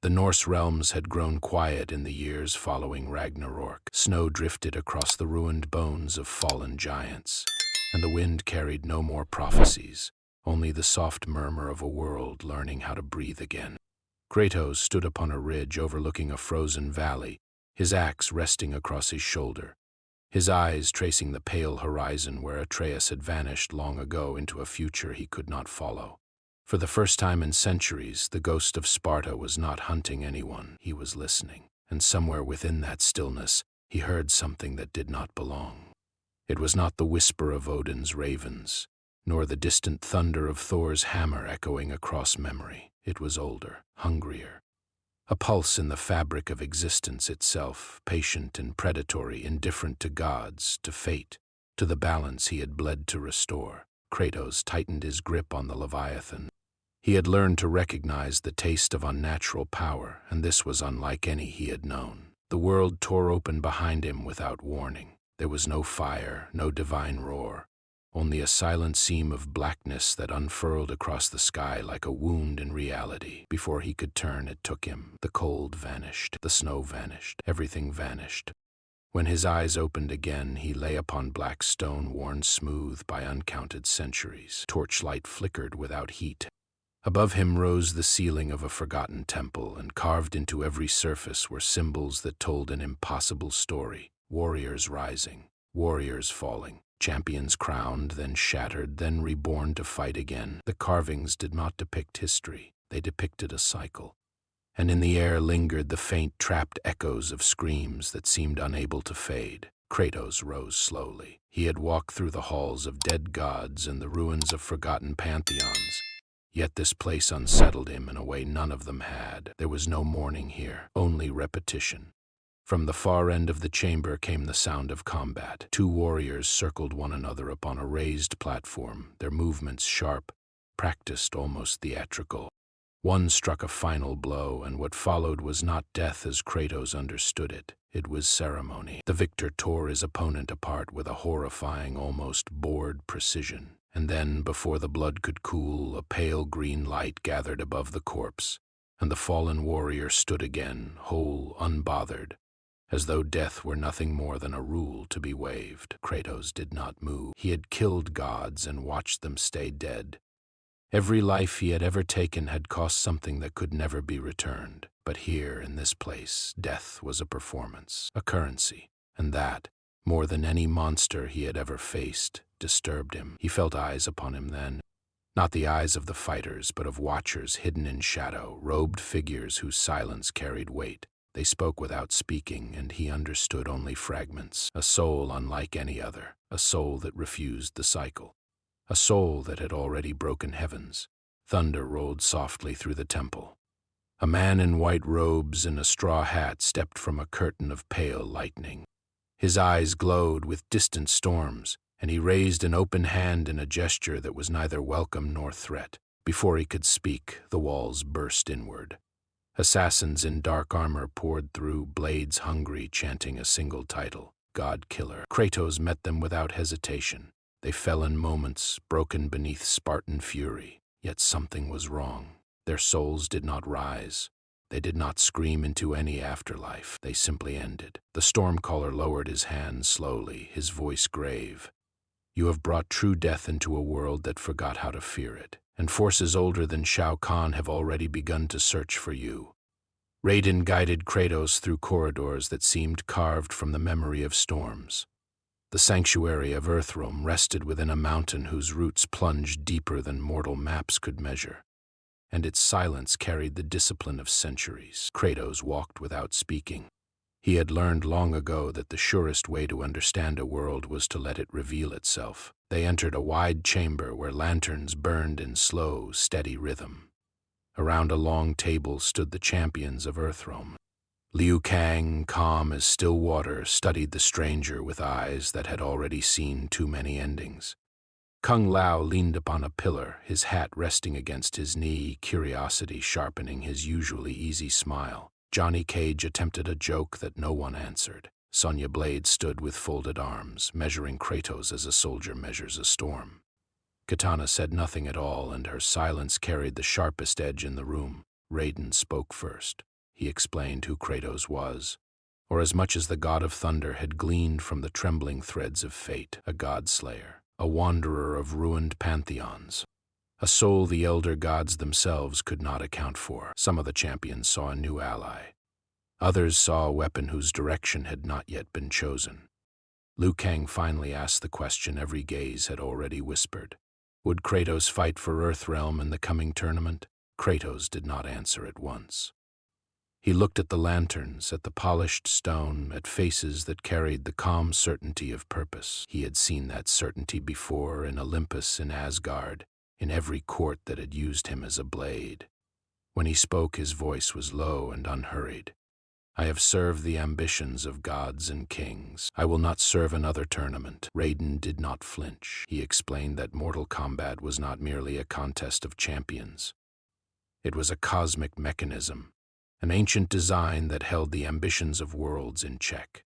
The Norse realms had grown quiet in the years following Ragnarok. Snow drifted across the ruined bones of fallen giants, and the wind carried no more prophecies, only the soft murmur of a world learning how to breathe again. Kratos stood upon a ridge overlooking a frozen valley, his axe resting across his shoulder, his eyes tracing the pale horizon where Atreus had vanished long ago into a future he could not follow. For the first time in centuries, the Ghost of Sparta was not hunting anyone, he was listening, and somewhere within that stillness, he heard something that did not belong. It was not the whisper of Odin's ravens, nor the distant thunder of Thor's hammer echoing across memory. It was older, hungrier. A pulse in the fabric of existence itself, patient and predatory, indifferent to gods, to fate, to the balance he had bled to restore. Kratos tightened his grip on the Leviathan. He had learned to recognize the taste of unnatural power, and this was unlike any he had known. The world tore open behind him without warning. There was no fire, no divine roar, only a silent seam of blackness that unfurled across the sky like a wound in reality. Before he could turn, it took him. The cold vanished, the snow vanished, everything vanished. When his eyes opened again, he lay upon black stone worn smooth by uncounted centuries. Torchlight flickered without heat. Above him rose the ceiling of a forgotten temple, and carved into every surface were symbols that told an impossible story. Warriors rising, warriors falling, champions crowned, then shattered, then reborn to fight again. The carvings did not depict history, they depicted a cycle. And in the air lingered the faint, trapped echoes of screams that seemed unable to fade. Kratos rose slowly. He had walked through the halls of dead gods and the ruins of forgotten pantheons. Yet this place unsettled him in a way none of them had. There was no mourning here, only repetition. From the far end of the chamber came the sound of combat. Two warriors circled one another upon a raised platform, their movements sharp, practiced, almost theatrical. One struck a final blow, and what followed was not death as Kratos understood it. It was ceremony. The victor tore his opponent apart with a horrifying, almost bored precision. And then, before the blood could cool, a pale green light gathered above the corpse, and the fallen warrior stood again, whole, unbothered, as though death were nothing more than a rule to be waived. Kratos did not move. He had killed gods and watched them stay dead. Every life he had ever taken had cost something that could never be returned. But here, in this place, death was a performance, a currency, and that, more than any monster he had ever faced, disturbed him. He felt eyes upon him then, not the eyes of the fighters, but of watchers hidden in shadow, robed figures whose silence carried weight. They spoke without speaking, and he understood only fragments. A soul unlike any other, a soul that refused the cycle, a soul that had already broken heavens. Thunder rolled softly through the temple. A man in white robes and a straw hat stepped from a curtain of pale lightning. His eyes glowed with distant storms, and he raised an open hand in a gesture that was neither welcome nor threat. Before he could speak, the walls burst inward. Assassins in dark armor poured through, blades hungry, chanting a single title, God Killer. Kratos met them without hesitation. They fell in moments, broken beneath Spartan fury. Yet something was wrong. Their souls did not rise. They did not scream into any afterlife. They simply ended. The Stormcaller lowered his hand slowly, his voice grave. You have brought true death into a world that forgot how to fear it, and forces older than Shao Kahn have already begun to search for you. Raiden guided Kratos through corridors that seemed carved from the memory of storms. The sanctuary of Earthrealm rested within a mountain whose roots plunged deeper than mortal maps could measure, and its silence carried the discipline of centuries. Kratos walked without speaking. He had learned long ago that the surest way to understand a world was to let it reveal itself. They entered a wide chamber where lanterns burned in slow, steady rhythm. Around a long table stood the champions of Earthrealm. Liu Kang, calm as still water, studied the stranger with eyes that had already seen too many endings. Kung Lao leaned upon a pillar, his hat resting against his knee, curiosity sharpening his usually easy smile. Johnny Cage attempted a joke that no one answered. Sonya Blade stood with folded arms, measuring Kratos as a soldier measures a storm. Katana said nothing at all, and her silence carried the sharpest edge in the room. Raiden spoke first. he explained who Kratos was, or as much as the god of thunder had gleaned from the trembling threads of fate, a god-slayer, a wanderer of ruined pantheons, a soul the elder gods themselves could not account for. Some of the champions saw a new ally. Others saw a weapon whose direction had not yet been chosen. Liu Kang finally asked the question every gaze had already whispered. Would Kratos fight for Earthrealm in the coming tournament? Kratos did not answer at once. He looked at the lanterns, at the polished stone, at faces that carried the calm certainty of purpose. He had seen that certainty before in Olympus, in Asgard, in every court that had used him as a blade. When he spoke, his voice was low and unhurried. I have served the ambitions of gods and kings. I will not serve another tournament. Raiden did not flinch. He explained that Mortal Kombat was not merely a contest of champions. It was a cosmic mechanism, an ancient design that held the ambitions of worlds in check.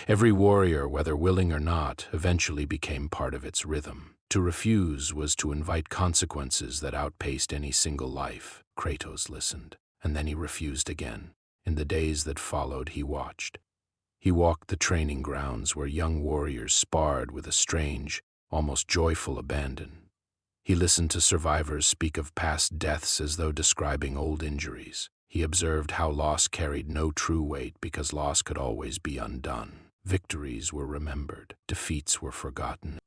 Every warrior, whether willing or not, eventually became part of its rhythm. To refuse was to invite consequences that outpaced any single life. Kratos listened, and then he refused again. In the days that followed, he watched. He walked the training grounds where young warriors sparred with a strange, almost joyful abandon. He listened to survivors speak of past deaths as though describing old injuries. He observed how loss carried no true weight because loss could always be undone. Victories were remembered, defeats were forgotten.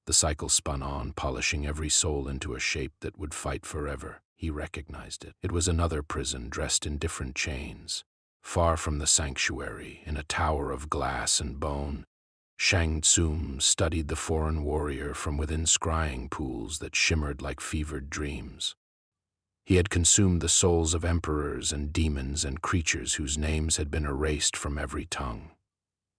The cycle spun on, polishing every soul into a shape that would fight forever. He recognized it. It was another prison dressed in different chains. Far from the sanctuary, in a tower of glass and bone, Shang Tsung studied the foreign warrior from within scrying pools that shimmered like fevered dreams. He had consumed the souls of emperors and demons and creatures whose names had been erased from every tongue.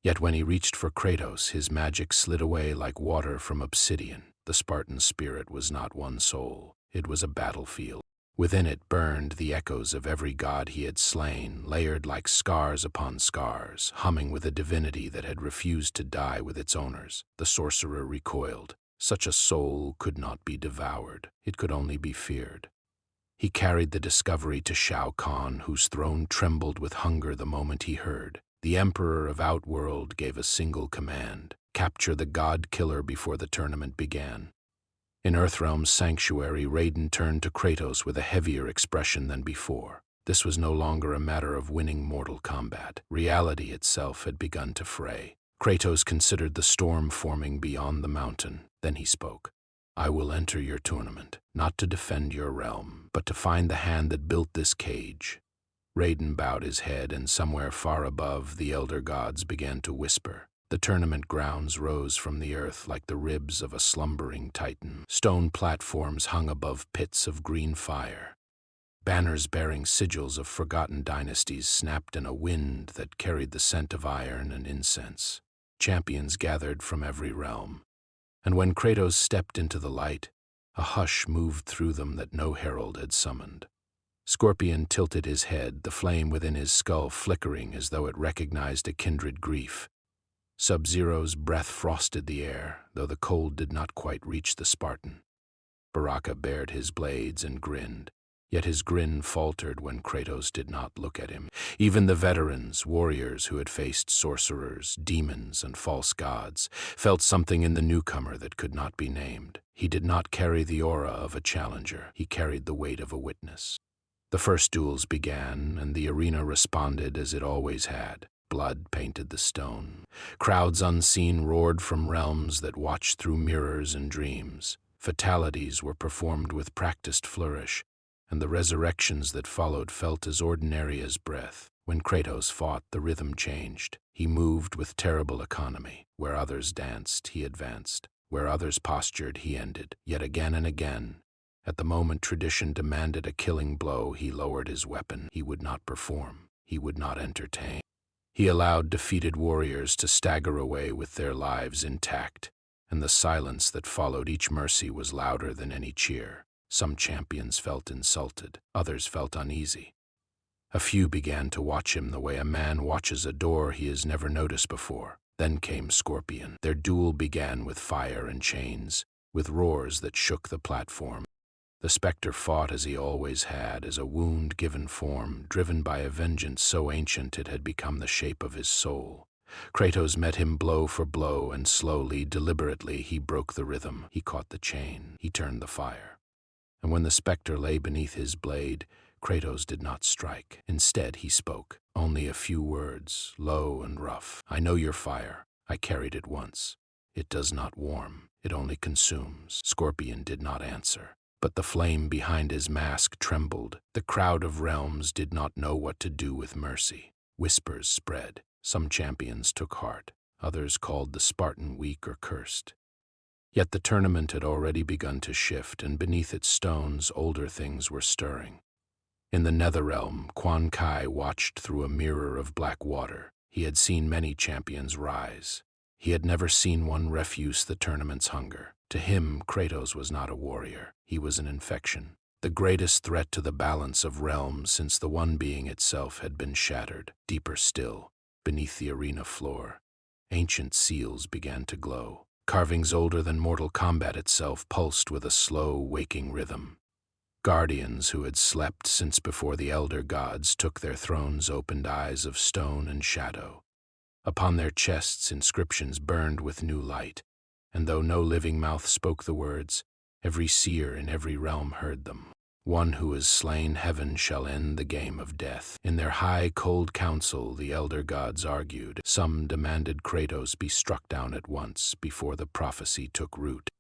Yet when he reached for Kratos, his magic slid away like water from obsidian. The Spartan spirit was not one soul. It was a battlefield. Within it burned the echoes of every god he had slain, layered like scars upon scars, humming with a divinity that had refused to die with its owners. The sorcerer recoiled. Such a soul could not be devoured. It could only be feared. He carried the discovery to Shao Kahn, whose throne trembled with hunger the moment he heard. The Emperor of Outworld gave a single command: capture the god-killer before the tournament began. In Earthrealm's sanctuary, Raiden turned to Kratos with a heavier expression than before. This was no longer a matter of winning Mortal Kombat. Reality itself had begun to fray. Kratos considered the storm forming beyond the mountain. Then he spoke. I will enter your tournament, not to defend your realm, but to find the hand that built this cage. Raiden bowed his head, and somewhere far above, the elder gods began to whisper. The tournament grounds rose from the earth like the ribs of a slumbering titan. Stone platforms hung above pits of green fire. Banners bearing sigils of forgotten dynasties snapped in a wind that carried the scent of iron and incense. Champions gathered from every realm. And when Kratos stepped into the light, a hush moved through them that no herald had summoned. Scorpion tilted his head, the flame within his skull flickering as though it recognized a kindred grief. Sub-Zero's breath frosted the air, though the cold did not quite reach the Spartan. Baraka bared his blades and grinned, yet his grin faltered when Kratos did not look at him. Even the veterans, warriors who had faced sorcerers, demons, and false gods, felt something in the newcomer that could not be named. He did not carry the aura of a challenger. He carried the weight of a witness. The first duels began, and the arena responded as it always had. Blood painted the stone. Crowds unseen roared from realms that watched through mirrors and dreams. Fatalities were performed with practiced flourish, and the resurrections that followed felt as ordinary as breath. When Kratos fought, the rhythm changed. He moved with terrible economy. Where others danced, he advanced. Where others postured, he ended. Yet again and again, at the moment tradition demanded a killing blow, he lowered his weapon. He would not perform. He would not entertain. He allowed defeated warriors to stagger away with their lives intact, and the silence that followed each mercy was louder than any cheer. Some champions felt insulted, others felt uneasy. A few began to watch him the way a man watches a door he has never noticed before. Then came Scorpion. Their duel began with fire and chains, with roars that shook the platform. The specter fought as he always had, as a wound given form, driven by a vengeance so ancient it had become the shape of his soul. Kratos met him blow for blow, and slowly, deliberately, he broke the rhythm. He caught the chain. He turned the fire. And when the specter lay beneath his blade, Kratos did not strike. Instead, he spoke. Only a few words, low and rough. "I know your fire. I carried it once. It does not warm. It only consumes." Scorpion did not answer, but the flame behind his mask trembled. The crowd of realms did not know what to do with mercy. Whispers spread. Some champions took heart. Others called the Spartan weak or cursed. Yet the tournament had already begun to shift, and beneath its stones, older things were stirring. In the Netherrealm, Quan Kai watched through a mirror of black water. He had seen many champions rise. He had never seen one refuse the tournament's hunger. To him, Kratos was not a warrior. He was an infection, the greatest threat to the balance of realms since the one being itself had been shattered. Deeper still, beneath the arena floor, ancient seals began to glow. Carvings older than Mortal Kombat itself pulsed with a slow, waking rhythm. Guardians who had slept since before the elder gods took their thrones, opened eyes of stone and shadow. Upon their chests inscriptions burned with new light, and though no living mouth spoke the words, every seer in every realm heard them. "One who has slain heaven shall end the game of death." In their high, cold council, the elder gods argued. Some demanded Kratos be struck down at once, before the prophecy took root.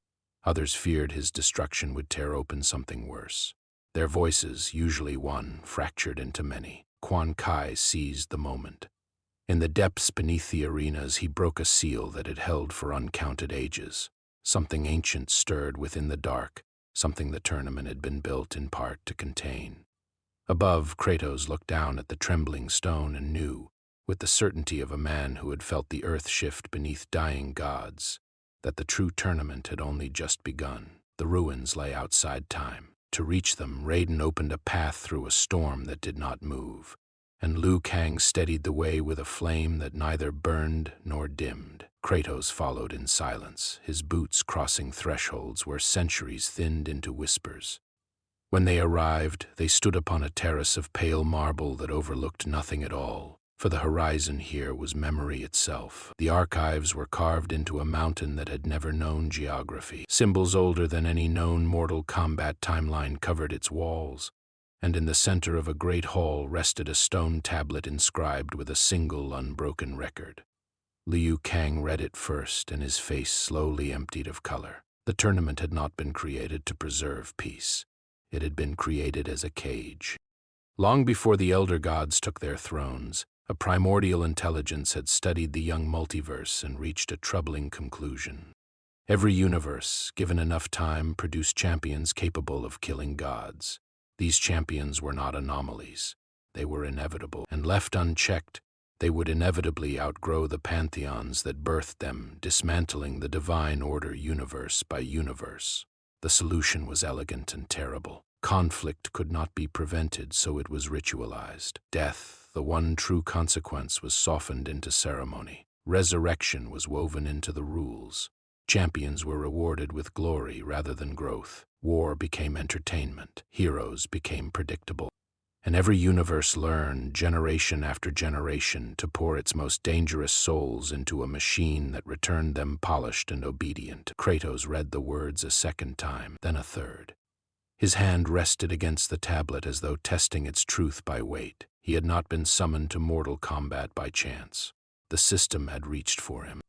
Others feared his destruction would tear open something worse. Their voices, usually one, fractured into many. Quan Kai seized the moment. In the depths beneath the arenas, he broke a seal that had held for uncounted ages. Something ancient stirred within the dark, something the tournament had been built in part to contain. Above, Kratos looked down at the trembling stone and knew, with the certainty of a man who had felt the earth shift beneath dying gods, that the true tournament had only just begun. The ruins lay outside time. To reach them, Raiden opened a path through a storm that did not move, and Liu Kang steadied the way with a flame that neither burned nor dimmed. Kratos followed in silence, his boots crossing thresholds where centuries thinned into whispers. When they arrived, they stood upon a terrace of pale marble that overlooked nothing at all, for the horizon here was memory itself. The archives were carved into a mountain that had never known geography. Symbols older than any known Mortal Kombat timeline covered its walls, and in the center of a great hall rested a stone tablet inscribed with a single unbroken record. Liu Kang read it first, and his face slowly emptied of color. The tournament had not been created to preserve peace. It had been created as a cage. Long before the elder gods took their thrones, a primordial intelligence had studied the young multiverse and reached a troubling conclusion. Every universe, given enough time, produced champions capable of killing gods. These champions were not anomalies. They were inevitable, and left unchecked, they would inevitably outgrow the pantheons that birthed them, dismantling the divine order universe by universe. The solution was elegant and terrible. Conflict could not be prevented, so it was ritualized. Death, the one true consequence, was softened into ceremony. Resurrection was woven into the rules. Champions were rewarded with glory rather than growth. War became entertainment. Heroes became predictable. And every universe learned, generation after generation, to pour its most dangerous souls into a machine that returned them polished and obedient. Kratos read the words a second time, then a third. His hand rested against the tablet as though testing its truth by weight. He had not been summoned to Mortal Kombat by chance. The system had reached for him.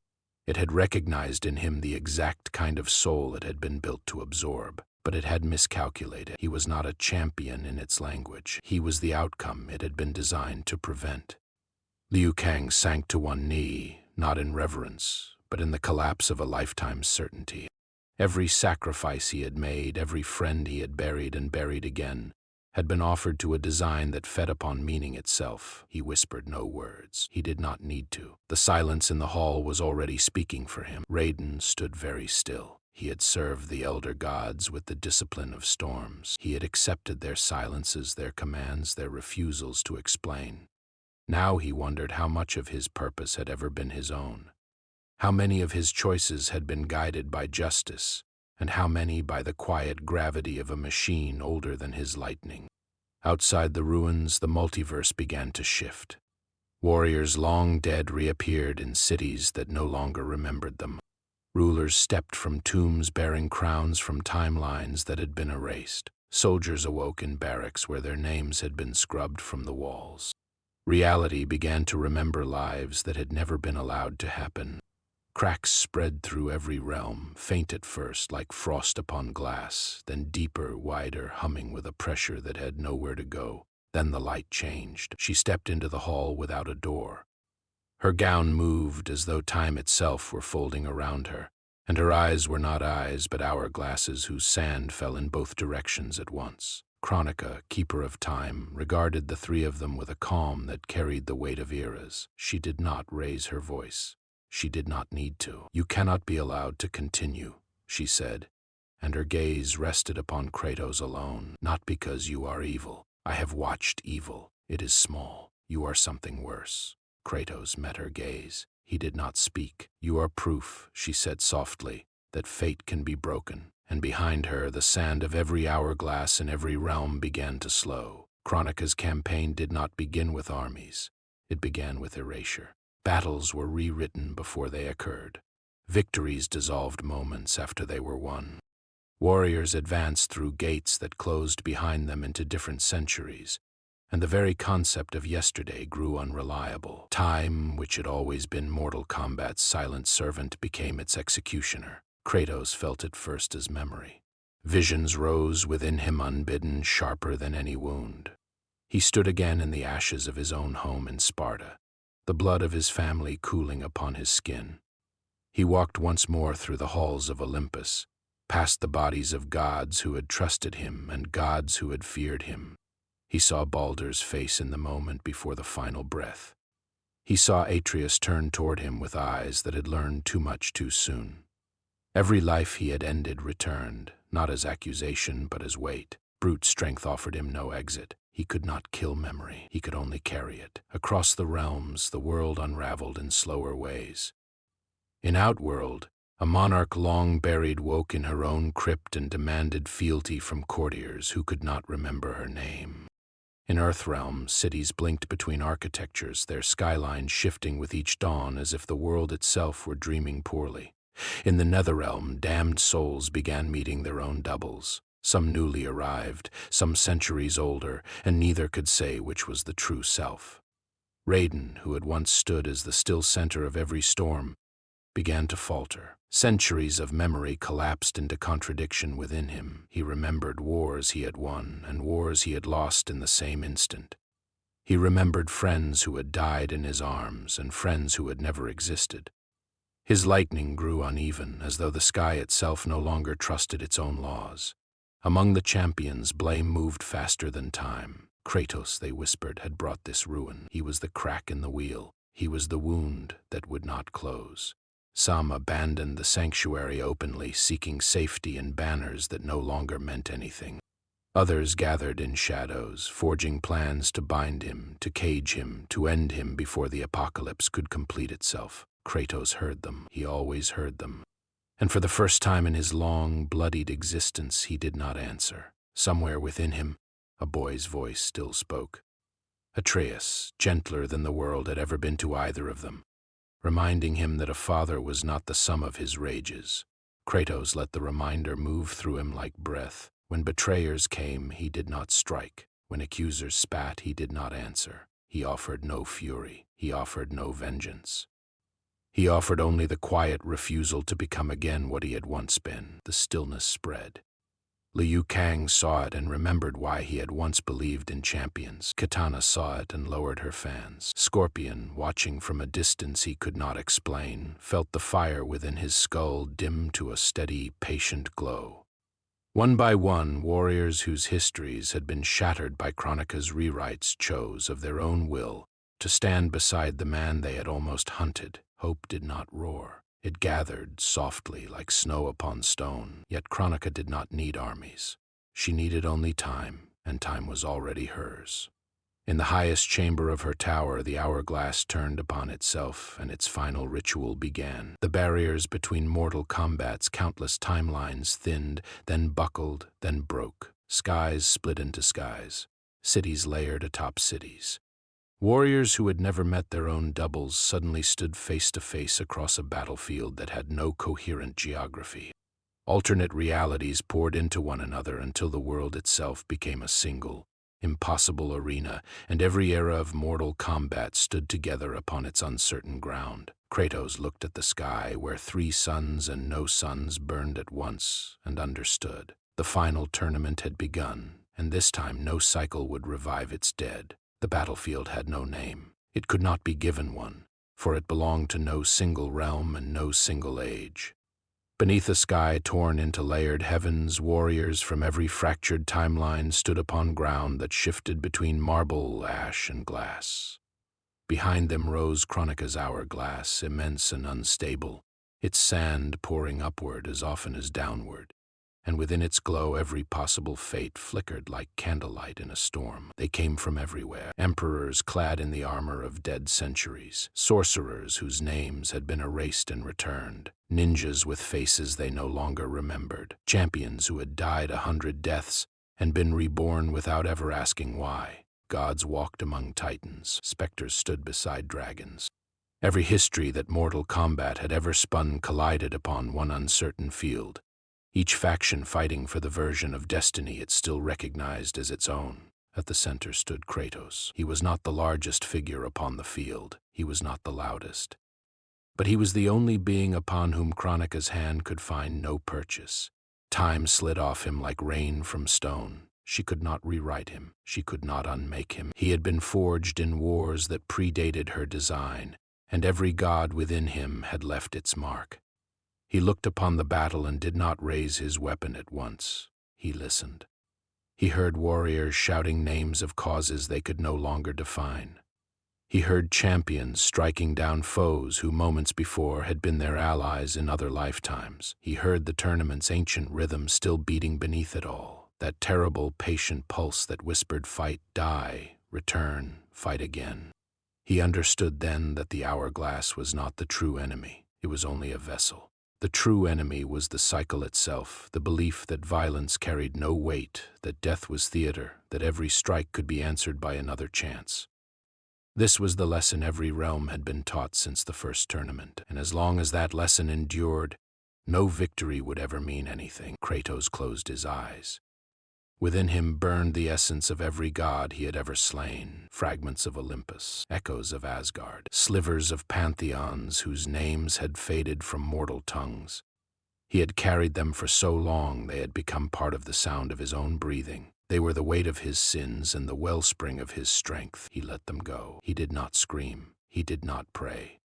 It had recognized in him the exact kind of soul it had been built to absorb. But it had miscalculated. He was not a champion in its language. He was the outcome it had been designed to prevent. Liu Kang sank to one knee, not in reverence, but in the collapse of a lifetime's certainty. Every sacrifice he had made, every friend he had buried and buried again, had been offered to a design that fed upon meaning itself. He whispered no words. He did not need to. The silence in the hall was already speaking for him. Raiden stood very still. He had served the elder gods with the discipline of storms. He had accepted their silences, their commands, their refusals to explain. Now he wondered how much of his purpose had ever been his own. How many of his choices had been guided by justice, and how many by the quiet gravity of a machine older than his lightning. Outside the ruins, the multiverse began to shift. Warriors long dead reappeared in cities that no longer remembered them. Rulers stepped from tombs bearing crowns from timelines that had been erased. Soldiers awoke in barracks where their names had been scrubbed from the walls. Reality began to remember lives that had never been allowed to happen. Cracks spread through every realm, faint at first like frost upon glass, then deeper, wider, humming with a pressure that had nowhere to go. Then the light changed. She stepped into the hall without a door. Her gown moved as though time itself were folding around her, and her eyes were not eyes but hourglasses whose sand fell in both directions at once. Kronika, keeper of time, regarded the three of them with a calm that carried the weight of eras. She did not raise her voice. She did not need to. "You cannot be allowed to continue," she said, and her gaze rested upon Kratos alone. "Not because you are evil. I have watched evil. It is small. You are something worse." Kratos met her gaze. He did not speak. "You are proof," she said softly, "that fate can be broken." And behind her, the sand of every hourglass in every realm began to slow. Kronika's campaign did not begin with armies. It began with erasure. Battles were rewritten before they occurred. Victories dissolved moments after they were won. Warriors advanced through gates that closed behind them into different centuries, and the very concept of yesterday grew unreliable. Time, which had always been Mortal Kombat's silent servant, became its executioner. Kratos felt it first as memory. Visions rose within him unbidden, sharper than any wound. He stood again in the ashes of his own home in Sparta, the blood of his family cooling upon his skin. He walked once more through the halls of Olympus, past the bodies of gods who had trusted him and gods who had feared him. He saw Baldur's face in the moment before the final breath. He saw Atreus turn toward him with eyes that had learned too much too soon. Every life he had ended returned, not as accusation but as weight. Brute strength offered him no exit. He could not kill memory. He could only carry it. Across the realms, the world unraveled in slower ways. In Outworld, a monarch long buried woke in her own crypt and demanded fealty from courtiers who could not remember her name. In Earthrealm, cities blinked between architectures, their skylines shifting with each dawn as if the world itself were dreaming poorly. In the Netherrealm, damned souls began meeting their own doubles. Some newly arrived, some centuries older, and neither could say which was the true self. Raiden, who had once stood as the still center of every storm, began to falter. Centuries of memory collapsed into contradiction within him. He remembered wars he had won and wars he had lost in the same instant. He remembered friends who had died in his arms and friends who had never existed. His lightning grew uneven, as though the sky itself no longer trusted its own laws. Among the champions, blame moved faster than time. Kratos, they whispered, had brought this ruin. He was the crack in the wheel. He was the wound that would not close. Some abandoned the sanctuary openly, seeking safety in banners that no longer meant anything. Others gathered in shadows, forging plans to bind him, to cage him, to end him before the apocalypse could complete itself. Kratos heard them. He always heard them. And for the first time in his long, bloodied existence, he did not answer. Somewhere within him, a boy's voice still spoke. Atreus, gentler than the world had ever been to either of them, reminding him that a father was not the sum of his rages. Kratos let the reminder move through him like breath. When betrayers came, he did not strike. When accusers spat, he did not answer. He offered no fury. He offered no vengeance. He offered only the quiet refusal to become again what he had once been. The stillness spread. Liu Kang saw it and remembered why he had once believed in champions. Kitana saw it and lowered her fans. Scorpion, watching from a distance he could not explain, felt the fire within his skull dim to a steady, patient glow. One by one, warriors whose histories had been shattered by Kronika's rewrites chose, of their own will, to stand beside the man they had almost hunted. Hope did not roar. It gathered softly like snow upon stone. Yet Kronika did not need armies. She needed only time, and time was already hers. In the highest chamber of her tower, the hourglass turned upon itself, and its final ritual began. The barriers between Mortal Kombat's countless timelines thinned, then buckled, then broke. Skies split into skies. Cities layered atop cities. Warriors who had never met their own doubles suddenly stood face to face across a battlefield that had no coherent geography. Alternate realities poured into one another until the world itself became a single, impossible arena, and every era of Mortal Kombat stood together upon its uncertain ground. Kratos looked at the sky, where 3 suns and no suns burned at once, and understood. The final tournament had begun, and this time no cycle would revive its dead. The battlefield had no name. It could not be given one, for it belonged to no single realm and no single age. Beneath a sky torn into layered heavens, warriors from every fractured timeline stood upon ground that shifted between marble, ash, and glass. Behind them rose Kronika's hourglass, immense and unstable, its sand pouring upward as often as downward, and within its glow every possible fate flickered like candlelight in a storm. They came from everywhere, emperors clad in the armor of dead centuries, sorcerers whose names had been erased and returned, ninjas with faces they no longer remembered, champions who had died 100 deaths and been reborn without ever asking why. Gods walked among titans, specters stood beside dragons. Every history that Mortal Kombat had ever spun collided upon one uncertain field, each faction fighting for the version of destiny it still recognized as its own. At the center stood Kratos. He was not the largest figure upon the field. He was not the loudest. But he was the only being upon whom Kronika's hand could find no purchase. Time slid off him like rain from stone. She could not rewrite him. She could not unmake him. He had been forged in wars that predated her design, and every god within him had left its mark. He looked upon the battle and did not raise his weapon at once. He listened. He heard warriors shouting names of causes they could no longer define. He heard champions striking down foes who moments before had been their allies in other lifetimes. He heard the tournament's ancient rhythm still beating beneath it all, that terrible, patient pulse that whispered fight, die, return, fight again. He understood then that the hourglass was not the true enemy. It was only a vessel. The true enemy was the cycle itself, the belief that violence carried no weight, that death was theater, that every strike could be answered by another chance. This was the lesson every realm had been taught since the first tournament, and as long as that lesson endured, no victory would ever mean anything. Kratos closed his eyes. Within him burned the essence of every god he had ever slain, fragments of Olympus, echoes of Asgard, slivers of pantheons whose names had faded from mortal tongues. He had carried them for so long they had become part of the sound of his own breathing. They were the weight of his sins and the wellspring of his strength. He let them go. He did not scream. He did not pray.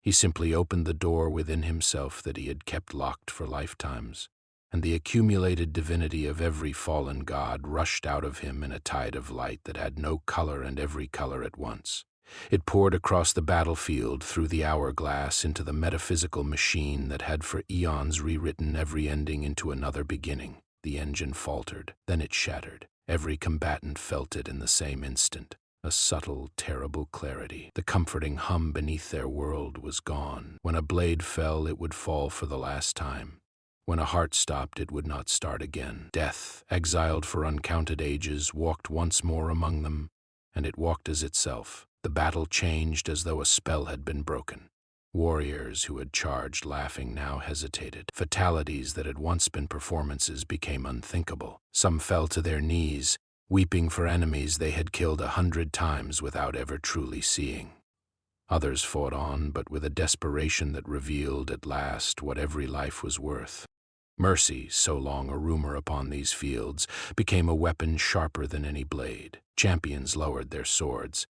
He simply opened the door within himself that he had kept locked for lifetimes, and the accumulated divinity of every fallen god rushed out of him in a tide of light that had no color and every color at once. It poured across the battlefield, through the hourglass, into the metaphysical machine that had for eons rewritten every ending into another beginning. The engine faltered, then it shattered. Every combatant felt it in the same instant. A subtle, terrible clarity. The comforting hum beneath their world was gone. When a blade fell, it would fall for the last time. When a heart stopped, it would not start again. Death, exiled for uncounted ages, walked once more among them, and it walked as itself. The battle changed as though a spell had been broken. Warriors who had charged laughing now hesitated. Fatalities that had once been performances became unthinkable. Some fell to their knees, weeping for enemies they had killed 100 times without ever truly seeing. Others fought on, but with a desperation that revealed at last what every life was worth. Mercy, so long a rumor upon these fields, became a weapon sharper than any blade. Champions lowered their swords,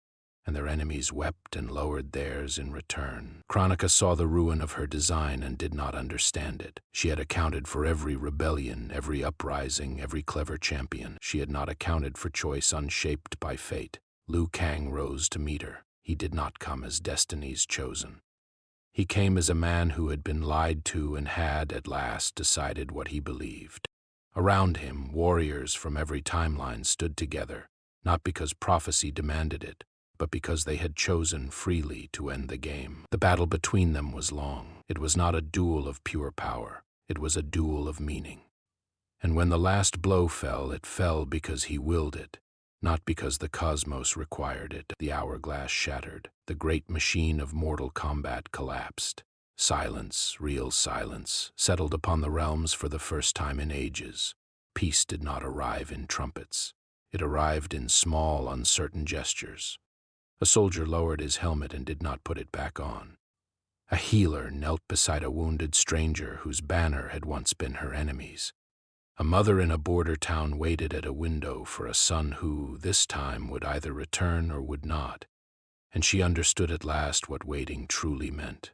and their enemies wept and lowered theirs in return. Kronika saw the ruin of her design and did not understand it. She had accounted for every rebellion, every uprising, every clever champion. She had not accounted for choice unshaped by fate. Liu Kang rose to meet her. He did not come as destiny's chosen. He came as a man who had been lied to and had, at last, decided what he believed. Around him, warriors from every timeline stood together, not because prophecy demanded it, but because they had chosen freely to end the game. The battle between them was long. It was not a duel of pure power. It was a duel of meaning. And when the last blow fell, it fell because he willed it, not because the cosmos required it. The hourglass shattered. The great machine of Mortal Kombat collapsed. Silence, real silence, settled upon the realms for the first time in ages. Peace did not arrive in trumpets. It arrived in small, uncertain gestures. A soldier lowered his helmet and did not put it back on. A healer knelt beside a wounded stranger whose banner had once been her enemy's. A mother in a border town waited at a window for a son who, this time, would either return or would not, and she understood at last what waiting truly meant.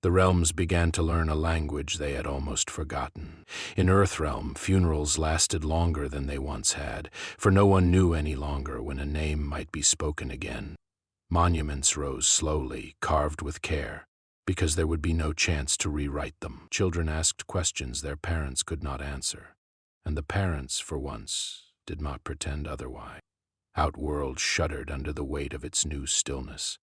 The realms began to learn a language they had almost forgotten. In Earthrealm, funerals lasted longer than they once had, for no one knew any longer when a name might be spoken again. Monuments rose slowly, carved with care, because there would be no chance to rewrite them. Children asked questions their parents could not answer, and the parents, for once, did not pretend otherwise. Outworld shuddered under the weight of its new stillness.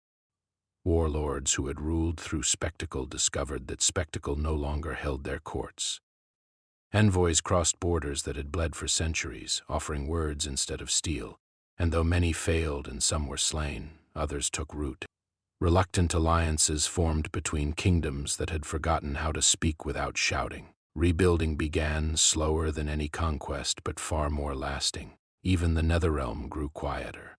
Warlords who had ruled through spectacle discovered that spectacle no longer held their courts. Envoys crossed borders that had bled for centuries, offering words instead of steel, and though many failed and some were slain, others took root. Reluctant alliances formed between kingdoms that had forgotten how to speak without shouting. Rebuilding began, slower than any conquest, but far more lasting. Even the Netherrealm grew quieter.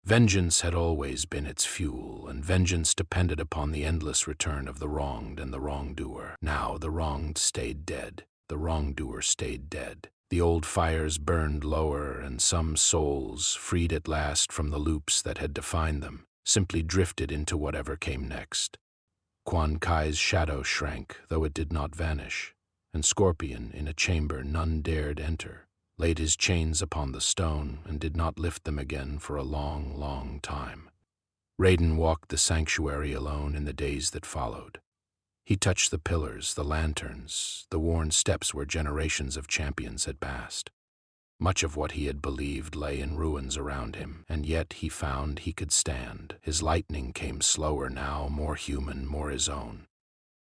Vengeance had always been its fuel, and vengeance depended upon the endless return of the wronged and the wrongdoer. Now the wronged stayed dead. The wrongdoer stayed dead. The old fires burned lower, and some souls, freed at last from the loops that had defined them, simply drifted into whatever came next. Quan Kai's shadow shrank, though it did not vanish, and Scorpion, in a chamber none dared enter, laid his chains upon the stone and did not lift them again for a long, long time. Raiden walked the sanctuary alone in the days that followed. He touched the pillars, the lanterns, the worn steps where generations of champions had passed. Much of what he had believed lay in ruins around him, and yet he found he could stand. His lightning came slower now, more human, more his own.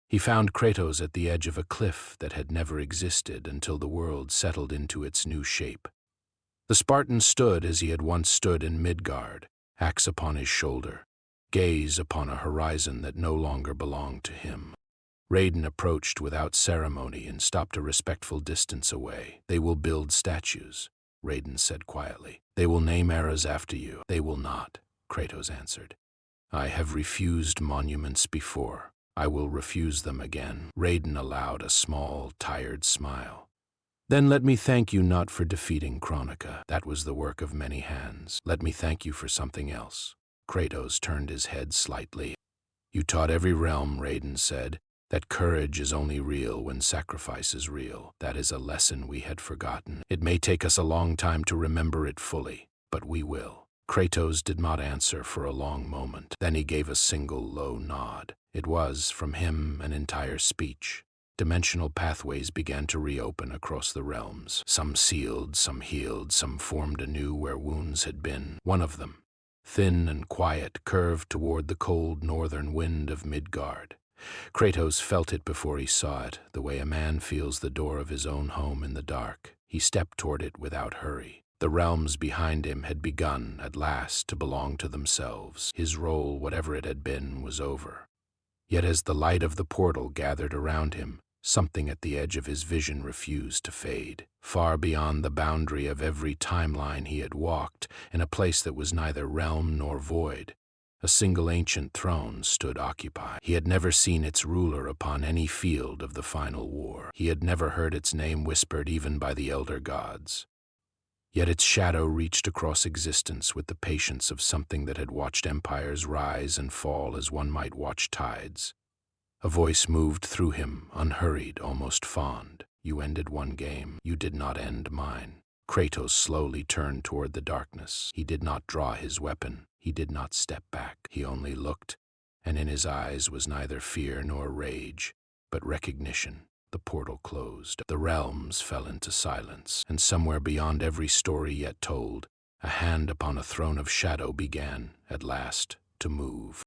He found Kratos at the edge of a cliff that had never existed until the world settled into its new shape. The Spartan stood as he had once stood in Midgard, axe upon his shoulder, gaze upon a horizon that no longer belonged to him. Raiden approached without ceremony and stopped a respectful distance away. "They will build statues," Raiden said quietly. "They will name eras after you." "They will not," Kratos answered. "I have refused monuments before. I will refuse them again." Raiden allowed a small, tired smile. "Then let me thank you not for defeating Kronika. That was the work of many hands. Let me thank you for something else." Kratos turned his head slightly. "You taught every realm," Raiden said, "that courage is only real when sacrifice is real. That is a lesson we had forgotten. It may take us a long time to remember it fully, but we will." Kratos did not answer for a long moment. Then he gave a single low nod. It was, from him, an entire speech. Dimensional pathways began to reopen across the realms. Some sealed, some healed, some formed anew where wounds had been. One of them, thin and quiet, curved toward the cold northern wind of Midgard. Kratos felt it before he saw it, the way a man feels the door of his own home in the dark. He stepped toward it without hurry. The realms behind him had begun, at last, to belong to themselves. His role, whatever it had been, was over. Yet as the light of the portal gathered around him, something at the edge of his vision refused to fade. Far beyond the boundary of every timeline he had walked, in a place that was neither realm nor void, a single ancient throne stood occupied. He had never seen its ruler upon any field of the final war. He had never heard its name whispered even by the elder gods. Yet its shadow reached across existence with the patience of something that had watched empires rise and fall as one might watch tides. A voice moved through him, unhurried, almost fond. "You ended one game. You did not end mine." Kratos slowly turned toward the darkness. He did not draw his weapon. He did not step back. He only looked, and in his eyes was neither fear nor rage, but recognition. The portal closed. The realms fell into silence, and somewhere beyond every story yet told, A hand upon a throne of shadow began, at last, to move.